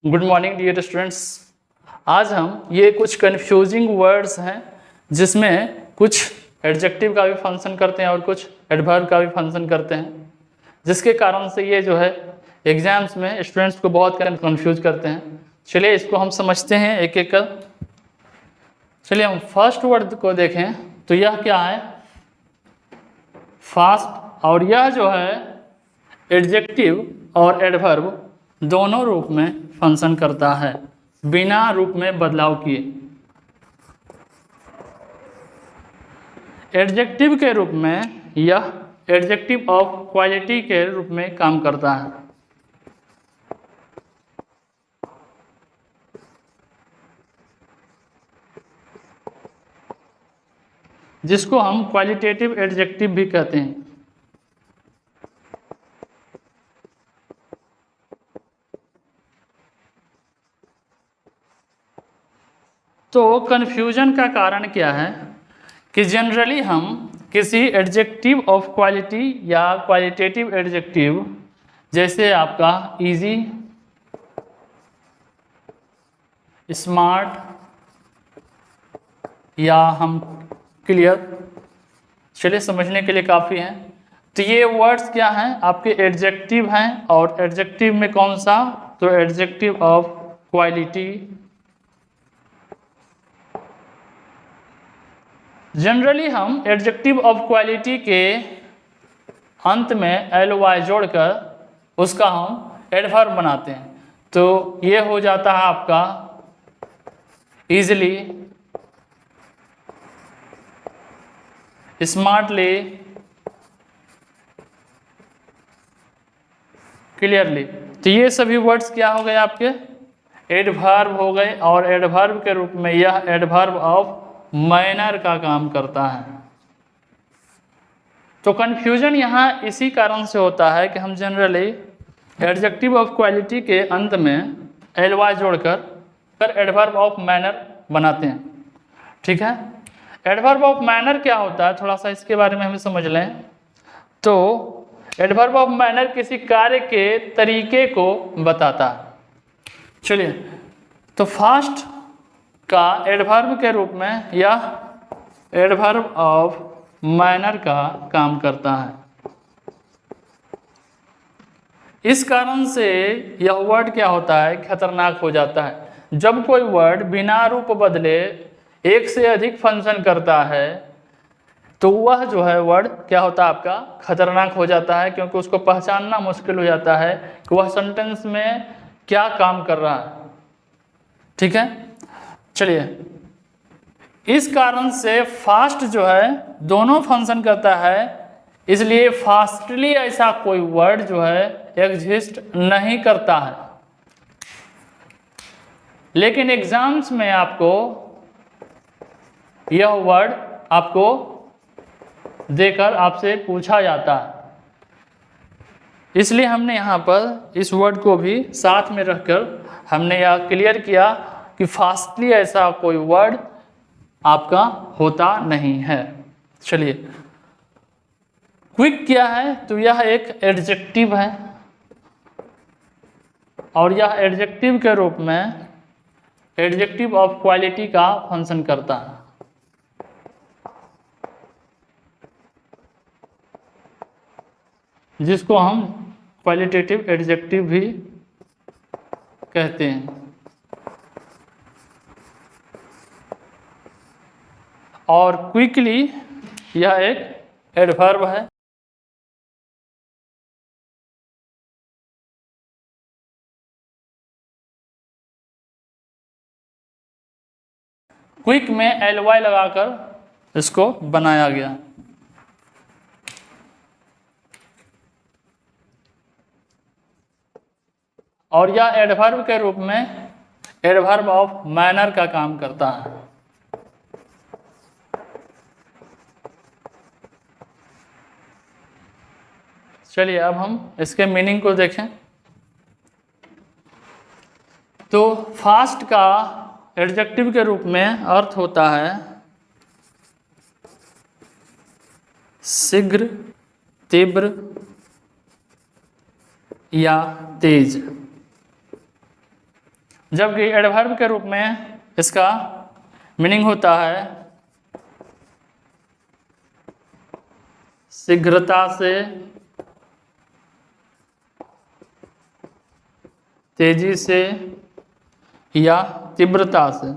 Good morning dear students. आज हम ये कुछ कन्फ्यूजिंग वर्ड्स हैं जिसमें कुछ एडजेक्टिव का भी फंक्शन करते हैं और कुछ एडवर्ब का भी फंक्शन करते हैं, जिसके कारण से ये जो है एग्जाम्स में स्टूडेंट्स को बहुत कन्फ्यूज करते हैं। चलिए इसको हम समझते हैं एक एक कर। चलिए हम फर्स्ट वर्ड को देखें तो यह क्या है, फास्ट। और यह जो है एडजेक्टिव और एडवर्ब दोनों रूप में फंक्शन करता है बिना रूप में बदलाव किए। एडजेक्टिव के रूप में यह एडजेक्टिव ऑफ क्वालिटी के रूप में काम करता है। जिसको हम क्वालिटेटिव एडजेक्टिव भी कहते हैं। तो कन्फ्यूजन का कारण क्या है कि जनरली हम किसी एडजेक्टिव ऑफ क्वालिटी या क्वालिटेटिव एडजेक्टिव जैसे आपका इजी, स्मार्ट या हम क्लियर, चलिए समझने के लिए काफ़ी हैं। तो ये वर्ड्स क्या हैं, आपके एडजेक्टिव हैं। और एडजेक्टिव में कौन सा, तो एडजेक्टिव ऑफ क्वालिटी। जनरली हम एडजेक्टिव ऑफ क्वालिटी के अंत में ly जोड़कर उसका हम एडवर्ब बनाते हैं। तो ये हो जाता है आपका इजली, स्मार्टली, क्लियरली। तो ये सभी वर्ड्स क्या हो गए, आपके एडवर्ब हो गए। और एडवर्ब के रूप में यह एडवर्ब ऑफ मैनर का काम करता है। तो कन्फ्यूजन यहाँ इसी कारण से होता है कि हम जनरली एडजेक्टिव ऑफ क्वालिटी के अंत में ly जोड़कर एडवर्ब ऑफ मैनर बनाते हैं। ठीक है, एडवर्ब ऑफ मैनर क्या होता है, थोड़ा सा इसके बारे में हमें समझ लें। तो एडवर्ब ऑफ मैनर किसी कार्य के तरीके को बताता है। चलिए, तो फास्ट का एडवर्ब के रूप में यह एडवर्ब ऑफ मैनर का काम करता है। इस कारण से यह वर्ड क्या होता है, खतरनाक हो जाता है। जब कोई वर्ड बिना रूप बदले एक से अधिक फंक्शन करता है तो वह जो है वर्ड क्या होता है, आपका खतरनाक हो जाता है, क्योंकि उसको पहचानना मुश्किल हो जाता है कि वह सेंटेंस में क्या काम कर रहा है। ठीक है, चलिए, इस कारण से फास्ट जो है दोनों फंक्शन करता है, इसलिए फास्टली ऐसा कोई वर्ड जो है एग्जिस्ट नहीं करता है। लेकिन एग्जाम्स में आपको यह वर्ड आपको देकर आपसे पूछा जाता है, इसलिए हमने यहाँ पर इस वर्ड को भी साथ में रखकर हमने यह क्लियर किया कि फास्टली ऐसा कोई वर्ड आपका होता नहीं है। चलिए, क्विक क्या है, तो यह एक एडजेक्टिव है और यह एडजेक्टिव के रूप में एडजेक्टिव ऑफ क्वालिटी का फंक्शन करता है। जिसको हम क्वालिटेटिव एडजेक्टिव भी कहते हैं। और क्विकली यह एक एडवर्ब है। क्विक में ly लगाकर इसको बनाया गया। और यह एडवर्ब के रूप में एडवर्ब ऑफ मैनर का काम करता है। चलिए, अब हम इसके मीनिंग को देखें। तो फास्ट का एडजेक्टिव के रूप में अर्थ होता है शीघ्र, तीव्र या तेज। जबकि एडवर्ब के रूप में इसका मीनिंग होता है शीघ्रता से, तेजी से या तीव्रता से।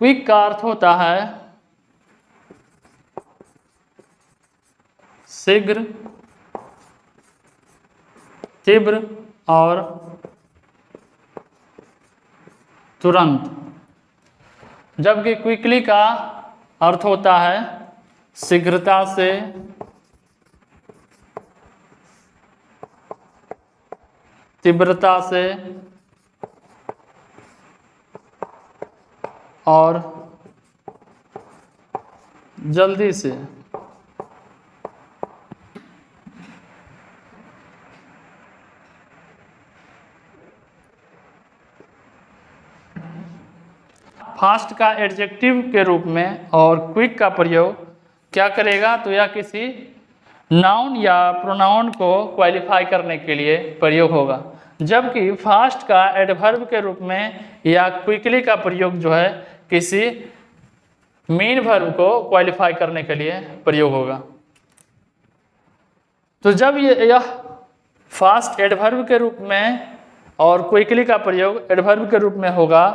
क्विक का अर्थ होता है शीघ्र, तीव्र और तुरंत। जबकि क्विकली का अर्थ होता है शीघ्रता से, तीव्रता से और जल्दी से। फास्ट का एडजेक्टिव के रूप में और क्विक का प्रयोग क्या करेगा, तो यह किसी नाउन या प्रोनाउन को क्वालिफाई करने के लिए प्रयोग होगा। जबकि फास्ट का एडवर्ब के रूप में या क्विकली का प्रयोग जो है किसी मेन वर्ब को क्वालिफाई करने के लिए प्रयोग होगा। तो जब यह फास्ट एडवर्ब के रूप में और क्विकली का प्रयोग एडवर्ब के रूप में होगा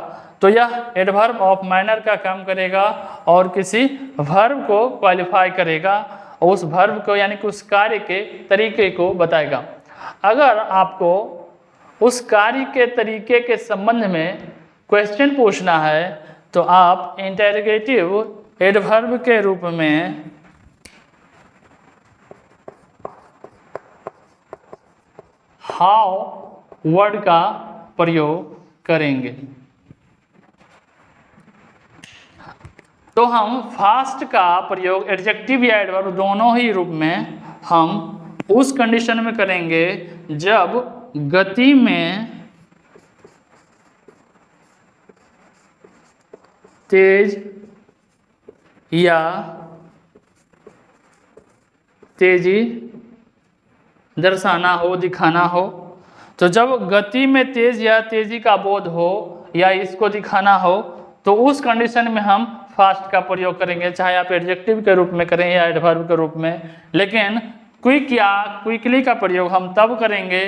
तो यह एडवर्ब ऑफ मैनर का काम करेगा और किसी वर्ब को क्वालिफाई करेगा और उस वर्ब को यानी कि उस कार्य के तरीके को बताएगा। अगर आपको उस कार्य के तरीके के संबंध में क्वेश्चन पूछना है तो आप इंटेरोगेटिव एडवर्ब के रूप में हाउ वर्ड का प्रयोग करेंगे। तो हम फास्ट का प्रयोग एडजेक्टिव या एडवर्ब दोनों ही रूप में हम उस कंडीशन में करेंगे जब गति में तेज या तेजी दर्शाना हो, दिखाना हो। तो जब गति में तेज या तेजी का बोध हो या इसको दिखाना हो तो उस कंडीशन में हम फास्ट का प्रयोग करेंगे, चाहे आप एडजेक्टिव के रूप में करें या एडवर्ब के रूप में। लेकिन क्विक या क्विकली का प्रयोग हम तब करेंगे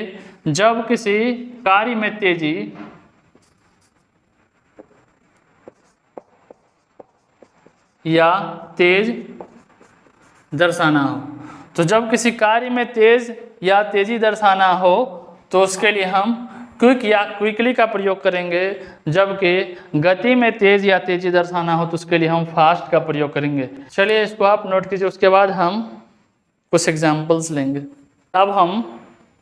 जब किसी कार्य में तेजी या तेज दर्शाना हो। तो जब किसी कार्य में तेज या तेजी दर्शाना हो तो उसके लिए हम क्विक या क्विकली का प्रयोग करेंगे, जबकि गति में तेज या तेजी दर्शाना हो तो उसके लिए हम फास्ट का प्रयोग करेंगे। चलिए इसको आप नोट कीजिए, उसके बाद हम कुछ एग्जाम्पल्स लेंगे। अब हम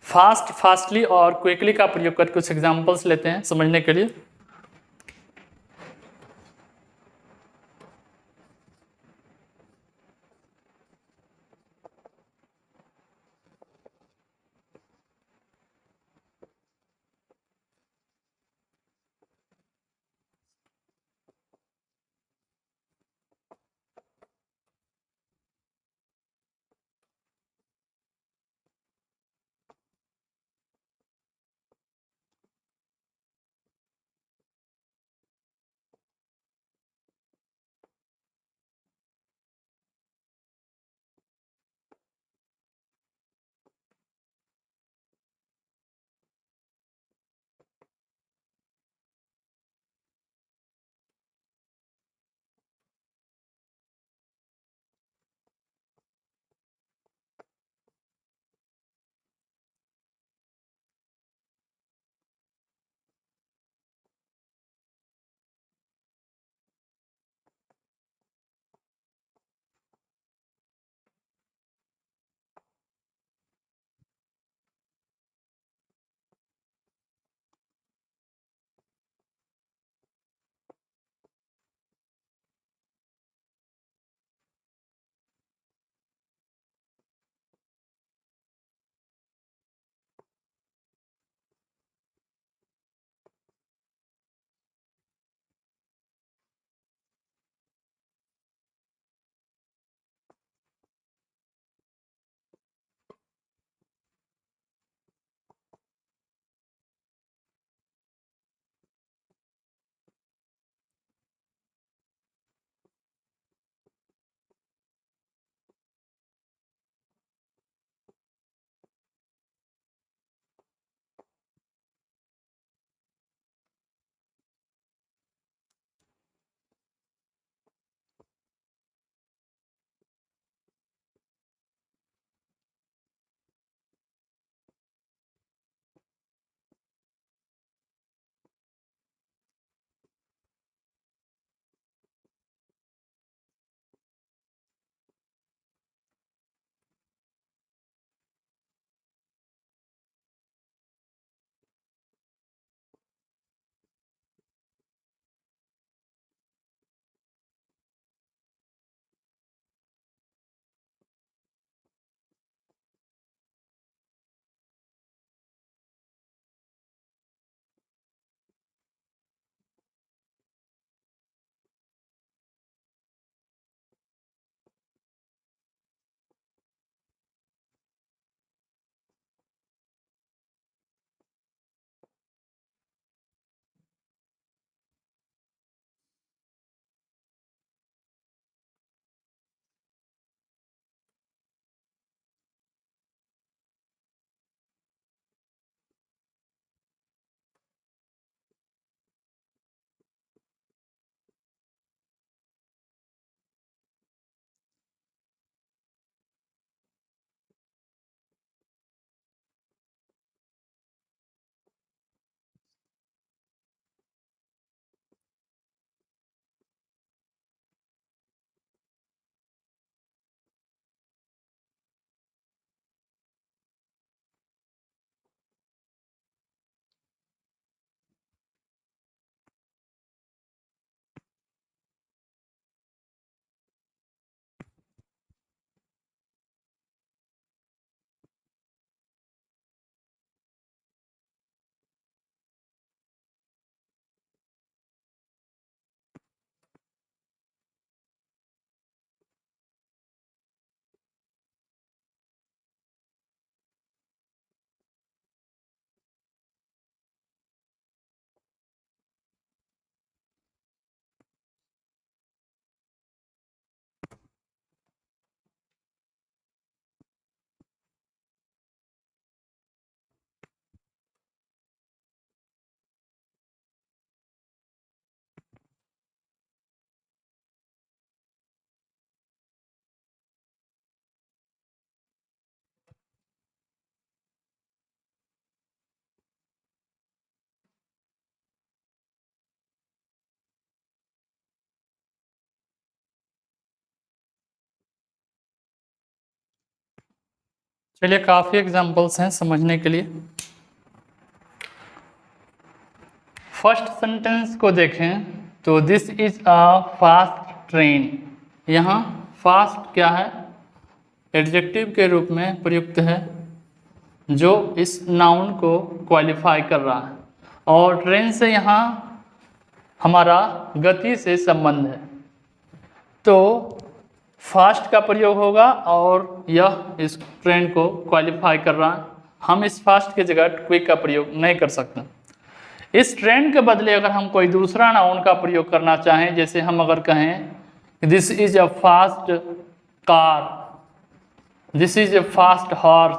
फास्ट, फास्टली और क्विकली का प्रयोग कर कुछ एग्जाम्पल्स लेते हैं समझने के लिए। चलिए काफ़ी एग्जांपल्स हैं समझने के लिए। फर्स्ट सेंटेंस को देखें तो this is a fast train. यहाँ फास्ट क्या है, एडजेक्टिव के रूप में प्रयुक्त है जो इस नाउन को क्वालिफाई कर रहा है, और ट्रेन से यहाँ हमारा गति से संबंध है, तो फास्ट का प्रयोग होगा और यह इस ट्रेन को क्वालिफाई कर रहा है। हम इस फास्ट की जगह क्विक का प्रयोग नहीं कर सकते। इस ट्रेन के बदले अगर हम कोई दूसरा नाउन का प्रयोग करना चाहें, जैसे हम अगर कहें this is a fast car, this is a fast horse,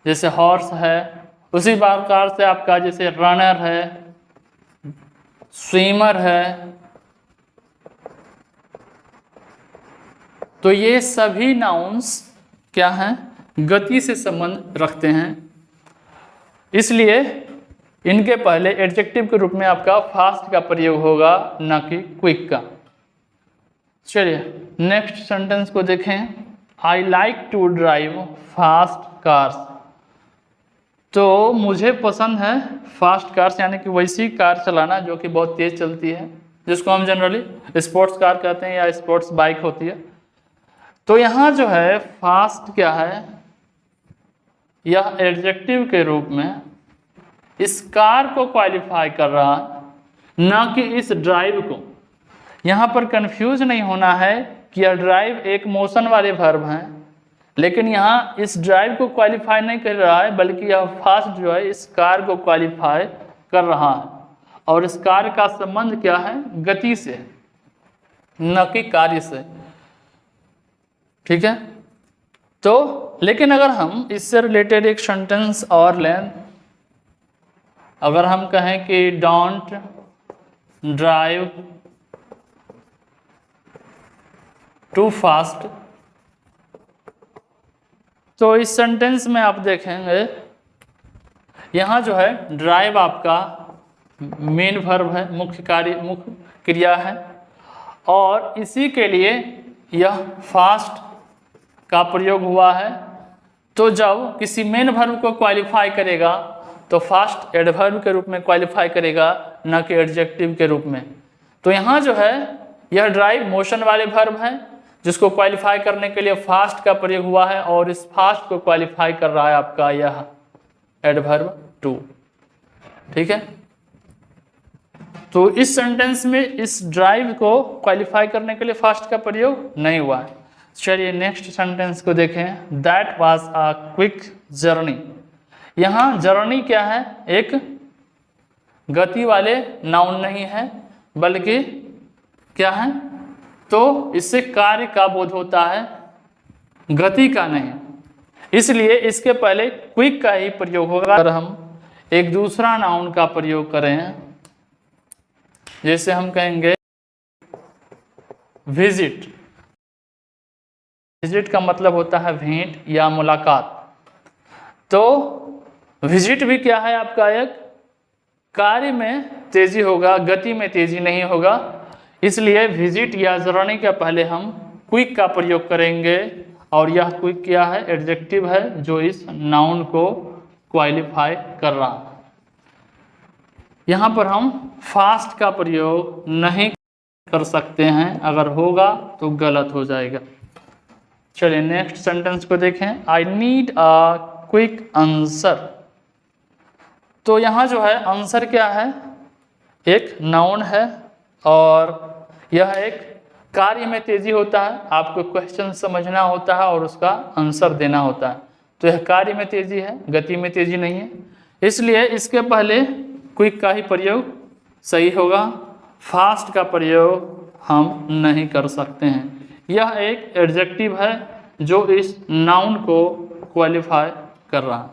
जैसे हॉर्स है, उसी प्रकार से आपका जैसे रनर है, स्विमर है, तो ये सभी नाउन्स क्या हैं, गति से संबंध रखते हैं, इसलिए इनके पहले एडजेक्टिव के रूप में आपका फास्ट का प्रयोग होगा, न कि क्विक का। चलिए नेक्स्ट सेंटेंस को देखें। I like to drive fast cars. तो मुझे पसंद है फास्ट कार्स, यानी कि वैसी कार चलाना जो कि बहुत तेज चलती है, जिसको हम जनरली स्पोर्ट्स कार कहते हैं या स्पोर्ट्स बाइक होती है। तो यहाँ जो है फास्ट क्या है, यह एडजेक्टिव के रूप में इस कार को क्वालिफाई कर रहा है, न कि इस ड्राइव को। यहाँ पर कंफ्यूज नहीं होना है कि यह ड्राइव एक मोशन वाले वर्ब हैं, लेकिन यहाँ इस ड्राइव को क्वालिफाई नहीं कर रहा है, बल्कि यह फास्ट जो है इस कार को क्वालिफाई कर रहा है, और इस कार का संबंध क्या है, गति से, न कि कार्य से। ठीक है, तो लेकिन अगर हम इससे रिलेटेड एक सेंटेंस और लें, अगर हम कहें कि डोंट ड्राइव टू फास्ट, तो इस सेंटेंस में आप देखेंगे यहाँ जो है ड्राइव आपका मेन वर्ब है, मुख्य कार्य, मुख्य क्रिया है, और इसी के लिए यह फास्ट का प्रयोग हुआ है। तो जब किसी मेन वर्ब को क्वालिफाई करेगा तो फास्ट एडवर्ब के रूप में क्वालिफाई करेगा, न कि एडजेक्टिव के रूप में। तो यहाँ जो है यह ड्राइव मोशन वाले वर्ब है, जिसको क्वालिफाई करने के लिए फास्ट का प्रयोग हुआ है, और इस फास्ट को क्वालिफाई कर रहा है आपका यह एडवर्ब टू। ठीक है, तो इस सेंटेंस में इस ड्राइव को क्वालिफाई करने के लिए फास्ट का प्रयोग नहीं हुआ है। चलिए नेक्स्ट सेंटेंस को देखें। That was a quick journey. यहाँ जर्नी क्या है, एक गति वाले नाउन नहीं है, बल्कि क्या है, तो इससे कार्य का बोध होता है, गति का नहीं, इसलिए इसके पहले क्विक का ही प्रयोग होगा। अगर हम एक दूसरा नाउन का प्रयोग करें, जैसे हम कहेंगे विजिट। विजिट का मतलब होता है भेंट या मुलाकात। तो विजिट भी क्या है, आपका एक कार्य में तेजी होगा, गति में तेजी नहीं होगा, इसलिए विजिट या जर्नी के पहले हम क्विक का प्रयोग करेंगे, और यह क्विक क्या है, एडजेक्टिव है जो इस नाउन को क्वालिफाई कर रहा है। यहाँ पर हम फास्ट का प्रयोग नहीं कर सकते हैं, अगर होगा तो गलत हो जाएगा। चलिए नेक्स्ट सेंटेंस को देखें। I need a quick answer. तो यहाँ जो है आंसर क्या है, एक नाउन है, और यह एक कार्य में तेजी होता है, आपको क्वेश्चन समझना होता है और उसका आंसर देना होता है। तो यह कार्य में तेजी है, गति में तेजी नहीं है, इसलिए इसके पहले क्विक का ही प्रयोग सही होगा, फास्ट का प्रयोग हम नहीं कर सकते हैं। यह एक एडजेक्टिव है जो इस नाउन को क्वालिफाई कर रहा है।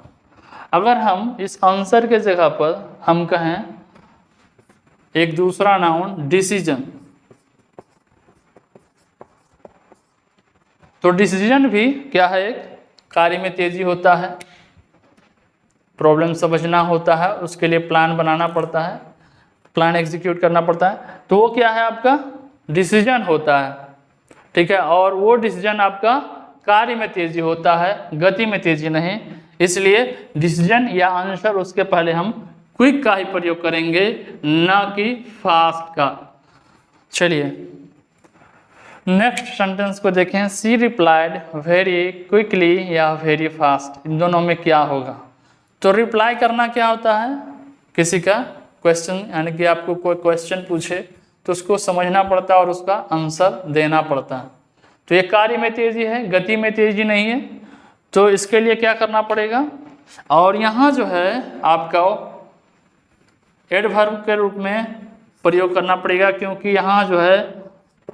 अगर हम इस आंसर के जगह पर हम कहें एक दूसरा नाउन डिसीजन, तो डिसीजन भी क्या है, एक कार्य में तेजी होता है, प्रॉब्लम समझना होता है, उसके लिए प्लान बनाना पड़ता है, प्लान एग्जीक्यूट करना पड़ता है, तो वो क्या है, आपका डिसीजन होता है। ठीक है, और वो डिसीजन आपका कार्य में तेजी होता है, गति में तेजी नहीं। इसलिए डिसीजन या आंसर उसके पहले हम क्विक का ही प्रयोग करेंगे, ना कि फास्ट का। चलिए नेक्स्ट सेंटेंस को देखें। सी रिप्लाइड वेरी क्विकली या वेरी फास्ट, इन दोनों में क्या होगा? तो रिप्लाई करना क्या होता है? किसी का क्वेश्चन, यानी कि आपको कोई क्वेश्चन पूछे तो उसको समझना पड़ता है और उसका आंसर देना पड़ता है। तो ये कार्य में तेजी है, गति में तेजी नहीं है। तो इसके लिए क्या करना पड़ेगा? और यहाँ जो है आपका एडवर्ब के रूप में प्रयोग करना पड़ेगा, क्योंकि यहाँ जो है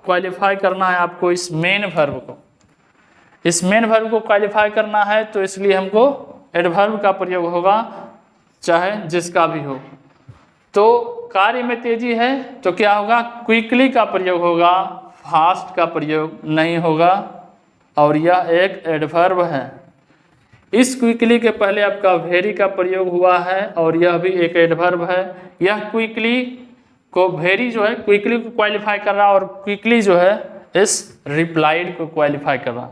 क्वालिफाई करना है आपको इस मेन वर्ब को। इस मेन वर्ब को क्वालिफाई करना है, तो इसलिए हमको एडवर्ब का प्रयोग होगा, चाहे जिसका भी हो। तो कार्य में तेजी है तो क्या होगा? क्विकली का प्रयोग होगा, फास्ट का प्रयोग नहीं होगा। और यह एक एडवर्ब है। इस क्विकली के पहले आपका वेरी का प्रयोग हुआ है और यह भी एक एडवर्ब है। यह क्विकली को, वेरी जो है क्विकली को क्वालिफाई कर रहा और क्विकली जो है इस रिप्लाइड को क्वालिफाई कर रहा।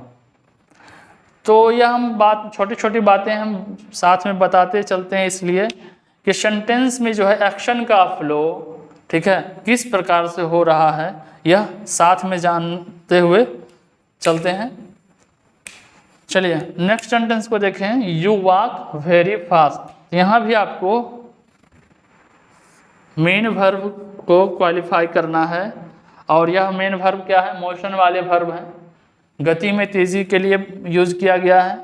तो यह हम बात, छोटी छोटी बातें हम साथ में बताते चलते हैं, इसलिए कि सेंटेंस में जो है एक्शन का फ्लो, ठीक है, किस प्रकार से हो रहा है यह साथ में जानते हुए चलते हैं। चलिए नेक्स्ट सेंटेंस को देखें। यू वॉक वेरी फास्ट, यहाँ भी आपको मेन वर्ब को क्वालिफाई करना है। और यह मेन वर्ब क्या है? मोशन वाले वर्ब है, गति में तेजी के लिए यूज किया गया है।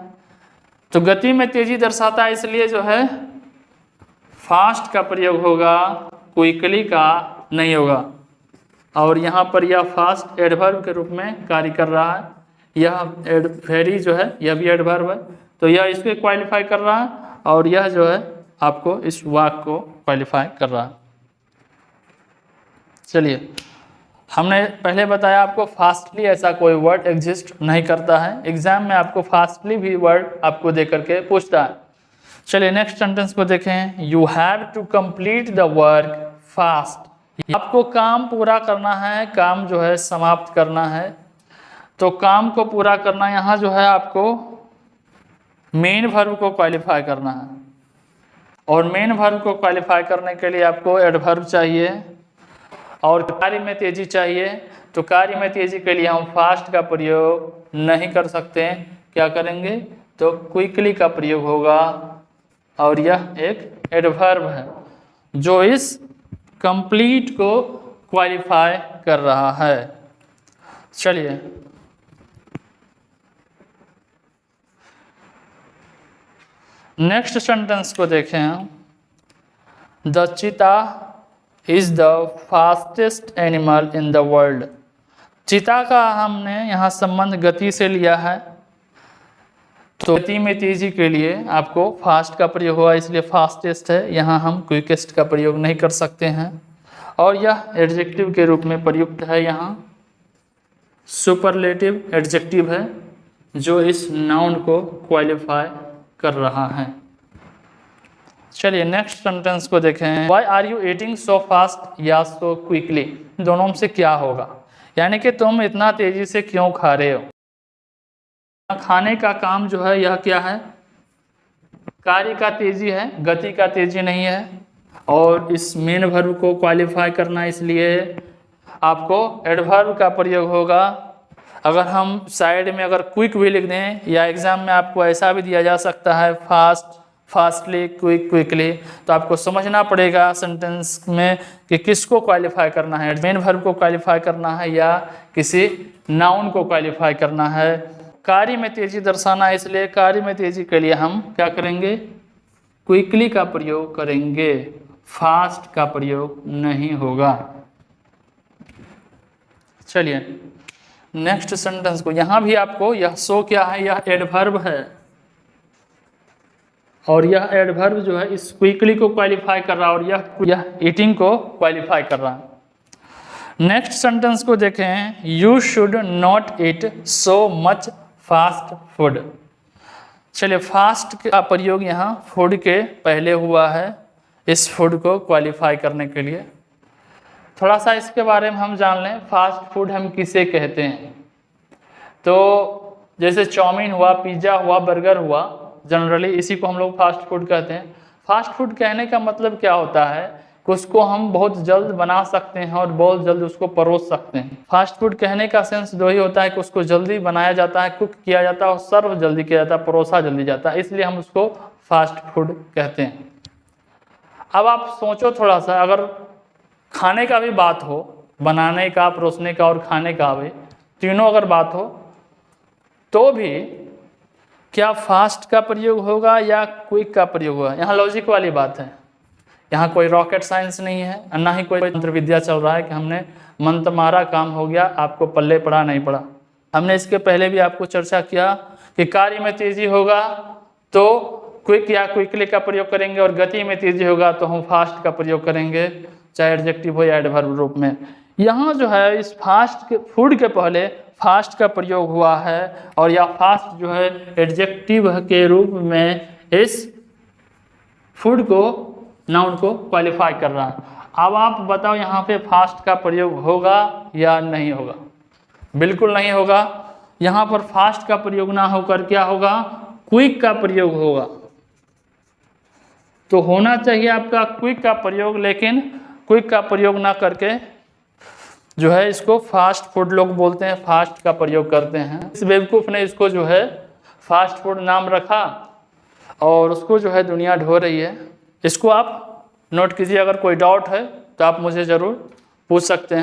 तो गति में तेजी दर्शाता है, इसलिए जो है फास्ट का प्रयोग होगा, क्विकली का नहीं होगा। और यहाँ पर यह फास्ट एडवर्ब के रूप में कार्य कर रहा है। यह वेरी जो है यह भी एडवर्ब है, तो यह इसको क्वालिफाई कर रहा है और यह जो है आपको इस वाक को क्वालिफाई कर रहा है। चलिए, हमने पहले बताया आपको फास्टली ऐसा कोई वर्ड एग्जिस्ट नहीं करता है। एग्जाम में आपको फास्टली भी वर्ड आपको दे करके पूछता है। चलिए नेक्स्ट सेंटेंस को देखें। You have to complete the work fast, आपको काम पूरा करना है, काम जो है समाप्त करना है। तो काम को पूरा करना, यहाँ जो है आपको मेन वर्ब को क्वालिफाई करना है। और मेन वर्ब को क्वालिफाई करने के लिए आपको एडवर्ब चाहिए और कार्य में तेजी चाहिए। तो कार्य में तेजी के लिए हम फास्ट का प्रयोग नहीं कर सकते हैं, क्या करेंगे? तो क्विकली का प्रयोग होगा। और यह एक एडवर्ब है जो इस कंप्लीट को क्वालिफाई कर रहा है। चलिए नेक्स्ट सेंटेंस को देखें। द चीता is the fastest animal in the world, चीता का हमने यहाँ संबंध गति से लिया है। तो गति में तेजी के लिए आपको फास्ट का प्रयोग हुआ, इसलिए फास्टेस्ट है, यहाँ हम क्विकेस्ट का प्रयोग नहीं कर सकते हैं। और यह एडजेक्टिव के रूप में प्रयुक्त है, यहाँ सुपरलेटिव एडजेक्टिव है जो इस नाउन को क्वालिफाई कर रहा है। चलिए नेक्स्ट सेंटेंस को देखें। Why are you eating so fast या so quickly, दोनों में से क्या होगा? यानी कि तुम इतना तेजी से क्यों खा रहे हो? खाने का काम जो है यह क्या है? कार्य का तेजी है, गति का तेजी नहीं है। और इस मेन वर्ब को क्वालिफाई करना, इसलिए आपको एडवर्ब का प्रयोग होगा। अगर हम साइड में अगर क्विक भी लिख दें, या एग्जाम में आपको ऐसा भी दिया जा सकता है फास्ट, फास्टली, क्विक, क्विकली, तो आपको समझना पड़ेगा सेंटेंस में कि किसको क्वालिफाई करना है, मेन वर्ब को क्वालिफाई करना है या किसी नाउन को क्वालिफाई करना है। कार्य में तेजी दर्शाना है, इसलिए कार्य में तेजी के लिए हम क्या करेंगे? क्विकली का प्रयोग करेंगे, फास्ट का प्रयोग नहीं होगा। चलिए नेक्स्ट सेंटेंस को, यहाँ भी आपको यह सो क्या है? यह एडवर्ब है और यह एडवर्ब जो है इस क्विकली को क्वालिफाई कर रहा है और यह ईटिंग को क्वालिफाई कर रहा है। नेक्स्ट सेंटेंस को देखें। You should not eat so much fast food, चलिए फास्ट का प्रयोग यहाँ फूड के पहले हुआ है, इस फूड को क्वालिफाई करने के लिए। थोड़ा सा इसके बारे में हम जान लें, फास्ट फूड हम किसे कहते हैं। तो जैसे चाउमीन हुआ, पिज़्ज़ा हुआ, बर्गर हुआ, जनरली इसी को हम लोग फास्ट फूड कहते हैं। फास्ट फूड कहने का मतलब क्या होता है कि उसको हम बहुत जल्द बना सकते हैं और बहुत जल्द उसको परोस सकते हैं। फास्ट फूड कहने का सेंस दो ही होता है कि उसको जल्दी बनाया जाता है, कुक किया जाता है और सर्व जल्दी किया जाता है, परोसा जल्दी जाता है, इसलिए हम उसको फास्ट फूड कहते हैं। अब आप सोचो थोड़ा सा, अगर खाने का भी बात हो, बनाने का, परोसने का और खाने का भी, तीनों अगर बात हो, तो भी क्या फास्ट का प्रयोग होगा या क्विक का प्रयोग होगा? यहाँ लॉजिक वाली बात है, यहाँ कोई रॉकेट साइंस नहीं है, ना ही कोई तंत्र विद्या चल रहा है कि हमने मंत्र मारा काम हो गया, आपको पल्ले पड़ा नहीं पड़ा। हमने इसके पहले भी आपको चर्चा किया कि कार्य में तेजी होगा तो क्विक या क्विकली का प्रयोग करेंगे, और गति में तेजी होगा तो हम फास्ट का प्रयोग करेंगे, चाहे एडजेक्टिव हो या एडवर्ब रूप में। यहाँ जो है इस फास्ट के फूड के पहले फास्ट का प्रयोग हुआ है, और यह फास्ट जो है एडजेक्टिव के रूप में इस फूड को, नाउन को क्वालिफाई कर रहा है। अब आप बताओ यहाँ पे फास्ट का प्रयोग होगा या नहीं होगा? बिल्कुल नहीं होगा। यहाँ पर फास्ट का प्रयोग ना होकर क्या होगा? क्विक का प्रयोग होगा। तो होना चाहिए आपका क्विक का प्रयोग, लेकिन क्विक का प्रयोग ना करके जो है इसको फास्ट फूड लोग बोलते हैं, फास्ट का प्रयोग करते हैं। इस बेवकूफ़ ने इसको जो है फास्ट फूड नाम रखा और उसको जो है दुनिया ढो रही है। इसको आप नोट कीजिए, अगर कोई डाउट है तो आप मुझे ज़रूर पूछ सकते हैं।